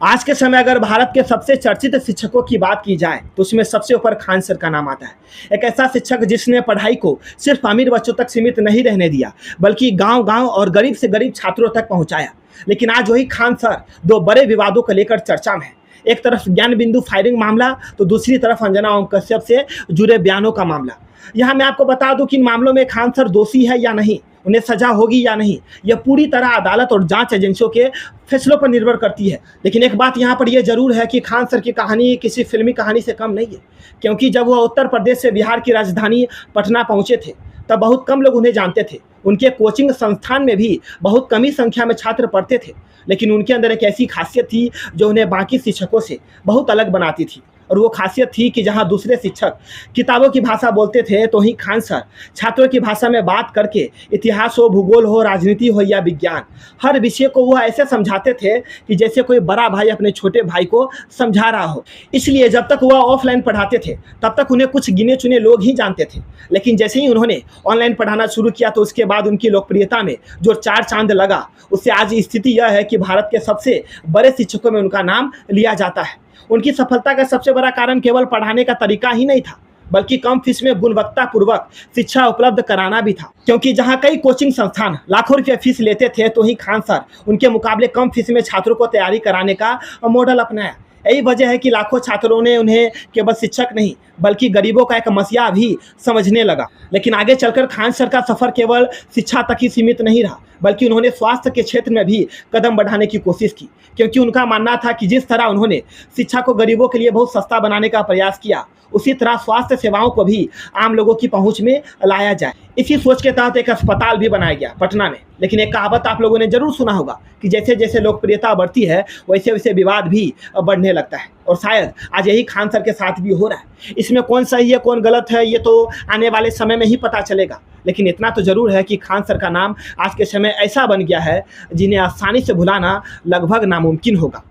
आज के समय अगर भारत के सबसे चर्चित शिक्षकों की बात की जाए तो उसमें सबसे ऊपर खान सर का नाम आता है। एक ऐसा शिक्षक जिसने पढ़ाई को सिर्फ अमीर बच्चों तक सीमित नहीं रहने दिया, बल्कि गांव-गांव और गरीब से गरीब छात्रों तक पहुंचाया। लेकिन आज वही खान सर दो बड़े विवादों को लेकर चर्चा में है। एक तरफ ज्ञान बिंदु फायरिंग मामला, तो दूसरी तरफ अंजना ओम कश्यप से जुड़े बयानों का मामला। यहाँ मैं आपको बता दूं कि इन मामलों में खान सर दोषी है या नहीं, उन्हें सजा होगी या नहीं, यह पूरी तरह अदालत और जांच एजेंसियों के फैसलों पर निर्भर करती है। लेकिन एक बात यहाँ पर यह जरूर है कि खान सर की कहानी किसी फिल्मी कहानी से कम नहीं है, क्योंकि जब वह उत्तर प्रदेश से बिहार की राजधानी पटना पहुंचे थे तब बहुत कम लोग उन्हें जानते थे। उनके कोचिंग संस्थान में भी बहुत कम ही संख्या में छात्र पढ़ते थे, लेकिन उनके अंदर एक ऐसी खासियत थी जो उन्हें बाकी शिक्षकों से बहुत अलग बनाती थी। और वो खासियत थी कि जहाँ दूसरे शिक्षक किताबों की भाषा बोलते थे, तो ही खान सर छात्रों की भाषा में बात करके इतिहास हो, भूगोल हो, राजनीति हो या विज्ञान, हर विषय को वो ऐसे समझाते थे कि जैसे कोई बड़ा भाई अपने छोटे भाई को समझा रहा हो। इसलिए जब तक वह ऑफलाइन पढ़ाते थे तब तक उन्हें कुछ गिने चुने लोग ही जानते थे। लेकिन जैसे ही उन्होंने ऑनलाइन पढ़ाना शुरू किया तो उसके बाद उनकी लोकप्रियता में जो चार चांद लगा, उससे आज स्थिति यह है कि भारत के सबसे बड़े शिक्षकों में उनका नाम लिया जाता है। उनकी सफलता का सबसे बड़ा कारण केवल पढ़ाने का तरीका ही नहीं था, बल्कि कम फीस में गुणवत्तापूर्वक शिक्षा उपलब्ध कराना भी था। क्योंकि जहां कई कोचिंग संस्थान लाखों रुपए फीस लेते थे, तो ही खान सर उनके मुकाबले कम फीस में छात्रों को तैयारी कराने का मॉडल अपनाया। यही वजह है कि लाखों छात्रों ने उन्हें केवल शिक्षक नहीं, बल्कि गरीबों का एक मसीहा भी समझने लगा। लेकिन आगे चलकर खान सर का सफर केवल शिक्षा तक ही सीमित नहीं रहा, बल्कि उन्होंने स्वास्थ्य के क्षेत्र में भी कदम बढ़ाने की कोशिश की। क्योंकि उनका मानना था कि जिस तरह उन्होंने शिक्षा को गरीबों के लिए बहुत सस्ता बनाने का प्रयास किया, उसी तरह स्वास्थ्य सेवाओं को भी आम लोगों की पहुंच में लाया जाए। इसी सोच के तहत एक अस्पताल भी बनाया गया पटना में। लेकिन एक कहावत आप लोगों ने जरूर सुना होगा कि जैसे जैसे लोकप्रियता बढ़ती है, वैसे वैसे विवाद भी बढ़ने लगता है। और शायद आज यही खान सर के साथ भी हो रहा है। इसमें कौन सही है कौन गलत है, ये तो आने वाले समय में ही पता चलेगा। लेकिन इतना तो जरूर है कि खान सर का नाम आज के समय ऐसा बन गया है जिन्हें आसानी से भुलाना लगभग नामुमकिन होगा।